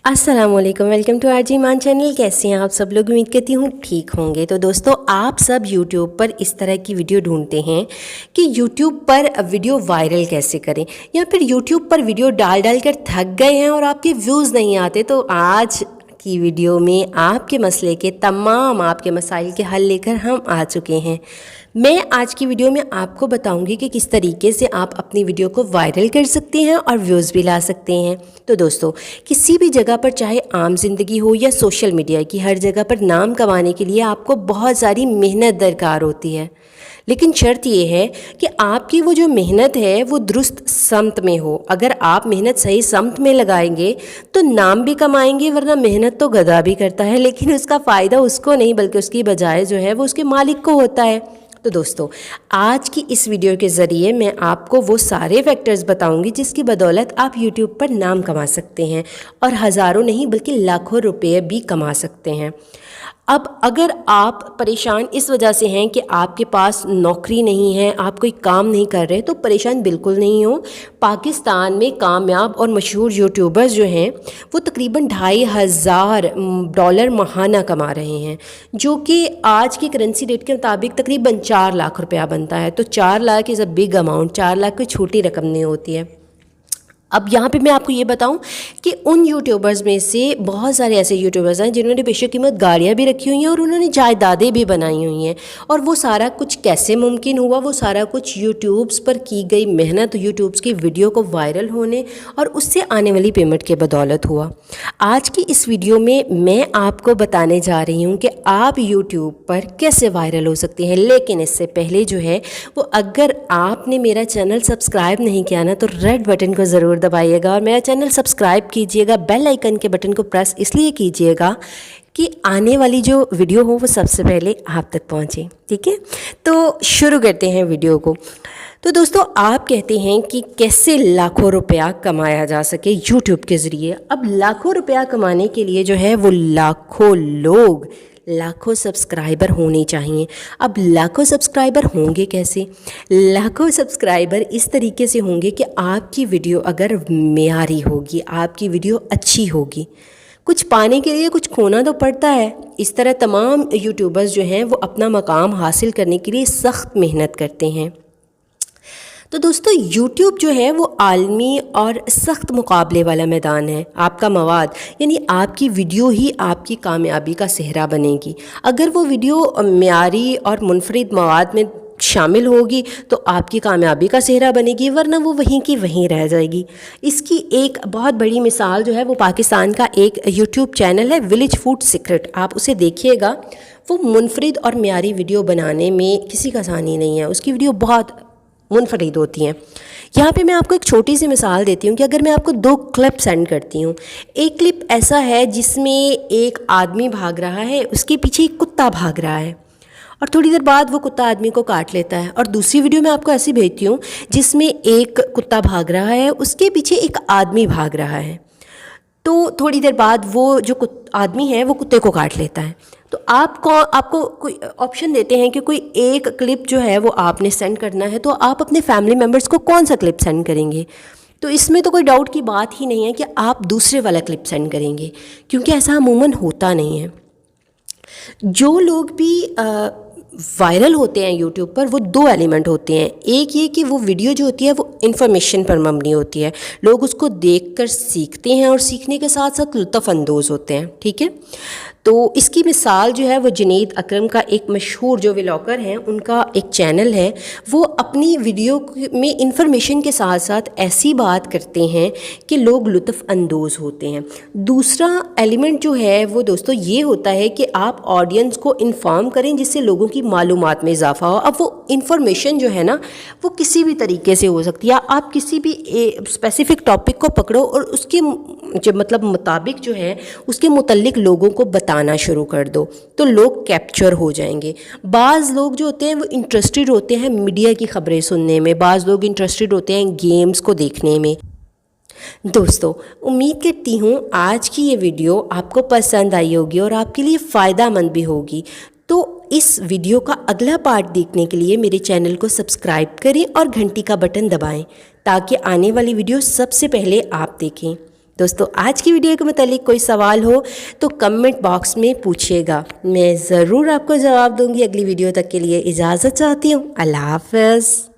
अस्सलाम वालेकुम, welcome to RG मान चैनल। कैसे हैं आप सब लोग? उम्मीद करती हूँ ठीक होंगे। तो दोस्तों, आप सब यूट्यूब पर इस तरह की वीडियो ढूंढते हैं कि यूट्यूब पर वीडियो वायरल कैसे करें, या फिर यूट्यूब पर वीडियो डाल डाल कर थक गए हैं और आपके व्यूज़ नहीं आते। तो आज की वीडियो में आपके मसले के तमाम आपके मसाइल के हल लेकर हम आ चुके हैं। मैं आज की वीडियो में आपको बताऊंगी कि किस तरीके से आप अपनी वीडियो को वायरल कर सकते हैं और व्यूज़ भी ला सकते हैं। तो दोस्तों, किसी भी जगह पर, चाहे आम जिंदगी हो या सोशल मीडिया की, हर जगह पर नाम कमाने के लिए आपको बहुत सारी मेहनत दरकार होती है। लेकिन शर्त ये है कि आपकी वो जो मेहनत है वो दुरुस्त समत में हो। अगर आप मेहनत सही समत में लगाएंगे तो नाम भी कमाएंगे, वरना मेहनत तो गधा भी करता है लेकिन उसका फ़ायदा उसको नहीं बल्कि उसकी बजाय जो है वो उसके मालिक को होता है। तो दोस्तों, आज की इस वीडियो के ज़रिए मैं आपको वो सारे फैक्टर्स बताऊंगी जिसकी बदौलत आप यूट्यूब पर नाम कमा सकते हैं और हज़ारों नहीं बल्कि लाखों रुपए भी कमा सकते हैं। अब अगर आप परेशान इस वजह से हैं कि आपके पास नौकरी नहीं है, आप कोई काम नहीं कर रहे, तो परेशान बिल्कुल नहीं हो। पाकिस्तान में कामयाब और मशहूर यूट्यूबर्स जो हैं वो तकरीबन $2500 माहाना कमा रहे हैं, जो कि आज की करेंसी रेट के मुताबिक तकरीबन 4 लाख रुपया बनता है। तो 4 lakh is a big amount. 4 lakh कोई छोटी रकम नहीं होती है। अब यहाँ पे मैं आपको ये बताऊँ कि उन यूट्यूबर्स में से बहुत सारे ऐसे यूट्यूबर्स हैं जिन्होंने बेशकीमत गाड़ियाँ भी रखी हुई हैं और उन्होंने जायदादें भी बनाई हुई हैं। और वो सारा कुछ कैसे मुमकिन हुआ? वो सारा कुछ यूट्यूब्स पर की गई मेहनत, यूट्यूब्स की वीडियो को वायरल होने और उससे आने वाली पेमेंट के बदौलत हुआ। आज की इस वीडियो में मैं आपको बताने जा रही हूँ कि आप यूट्यूब पर कैसे वायरल हो सकते हैं। लेकिन इससे पहले जो है वो, अगर आपने मेरा चैनल सब्सक्राइब नहीं किया ना, तो रेड बटन को ज़रूर दबाइएगा और मेरा चैनल सब्सक्राइब कीजिएगा। बेल आइकन के बटन को प्रेस इसलिए कीजिएगा कि आने वाली जो वीडियो हो वो सबसे पहले आप तक पहुंचे। ठीक है, तो शुरू करते हैं वीडियो को। तो दोस्तों, आप कहते हैं कि कैसे लाखों रुपया कमाया जा सके यूट्यूब के ज़रिए। अब लाखों रुपया कमाने के लिए जो है वो लाखों लोग, लाखों सब्सक्राइबर होने चाहिए। अब लाखों सब्सक्राइबर होंगे कैसे? लाखों सब्सक्राइबर इस तरीके से होंगे कि आपकी वीडियो अगर मेयारी होगी, आपकी वीडियो अच्छी होगी। कुछ पाने के लिए कुछ खोना तो पड़ता है। इस तरह तमाम यूट्यूबर्स जो हैं वो अपना मकाम हासिल करने के लिए सख्त मेहनत करते हैं। तो दोस्तों, YouTube जो है वो आलमी और सख्त मुकाबले वाला मैदान है। आपका मवाद यानी आपकी वीडियो ही आपकी कामयाबी का सेहरा बनेगी। अगर वो वीडियो मेयारी और मुनफरिद मवाद में शामिल होगी तो आपकी कामयाबी का सेहरा बनेगी, वरना वो वहीं की वहीं रह जाएगी। इसकी एक बहुत बड़ी मिसाल जो है वो पाकिस्तान का एक यूट्यूब चैनल है, विलेज फूड सीक्रेट। आप उसे देखिएगा। वो मुनफरिद और मेयारी वीडियो बनाने में किसी का आसानी नहीं है। उसकी वीडियो बहुत मुनफरिद होती हैं। यहाँ पे मैं आपको एक छोटी सी मिसाल देती हूँ कि अगर मैं आपको 2 क्लिप सेंड करती हूँ। एक क्लिप ऐसा है जिसमें एक आदमी भाग रहा है, उसके पीछे एक कुत्ता भाग रहा है और थोड़ी देर बाद वो कुत्ता आदमी को काट लेता है। और दूसरी वीडियो मैं आपको ऐसी भेजती हूँ जिसमें एक कुत्ता भाग रहा है, उसके पीछे एक आदमी भाग रहा है। तो थोड़ी देर बाद वो जो आदमी है वो कुत्ते को काट लेता है। तो आपको कोई ऑप्शन देते हैं कि कोई एक क्लिप जो है वो आपने सेंड करना है, तो आप अपने फैमिली मेम्बर्स को कौन सा क्लिप सेंड करेंगे? तो इसमें तो कोई डाउट की बात ही नहीं है कि आप दूसरे वाला क्लिप सेंड करेंगे, क्योंकि ऐसा अमूमन होता नहीं है। जो लोग भी वायरल होते हैं यूट्यूब पर, वो 2 एलिमेंट होते हैं। एक ये कि वो वीडियो जो होती है वो इन्फॉर्मेशन पर मबनी होती है। लोग उसको देखकर सीखते हैं और सीखने के साथ साथ लुत्फ़ अंदोज़ होते हैं। ठीक है, तो इसकी मिसाल जो है वो जुनैद अकरम का एक मशहूर जो व्लॉगर हैं, उनका एक चैनल है। वो अपनी वीडियो में इंफॉर्मेशन के साथ साथ ऐसी बात करते हैं कि लोग लुत्फ़ अंदोज़ होते हैं। दूसरा एलिमेंट जो है वो दोस्तों ये होता है कि आप ऑडियंस को इन्फॉर्म करें जिससे लोगों की मालूमात में इजाफा हो। अब वो इन्फॉर्मेशन जो है ना वो किसी भी तरीके से हो सकती है। आप किसी भी स्पेसिफिक टॉपिक को पकड़ो और उसके जो मतलब मुताबिक जो है उसके मुतल्लिक लोगों को बताना शुरू कर दो, तो लोग कैप्चर हो जाएंगे। बाज़ लोग जो होते हैं वो इंटरेस्टेड होते हैं मीडिया की ख़बरें सुनने में, बाज़ लोग इंटरेस्टेड होते हैं गेम्स को देखने में। दोस्तों, उम्मीद करती हूँ आज की ये वीडियो आपको पसंद आई होगी और आपके लिए फ़ायदा मंद भी होगी। तो इस वीडियो का अगला पार्ट देखने के लिए मेरे चैनल को सब्सक्राइब करें और घंटी का बटन दबाएं ताकि आने वाली वीडियो सबसे पहले आप देखें। دوستو آج کی ویڈیو کے متعلق کوئی سوال ہو تو کمنٹ باکس میں پوچھیے گا، میں ضرور آپ کو جواب دوں گی۔ اگلی ویڈیو تک کے لیے اجازت چاہتی ہوں، اللہ حافظ۔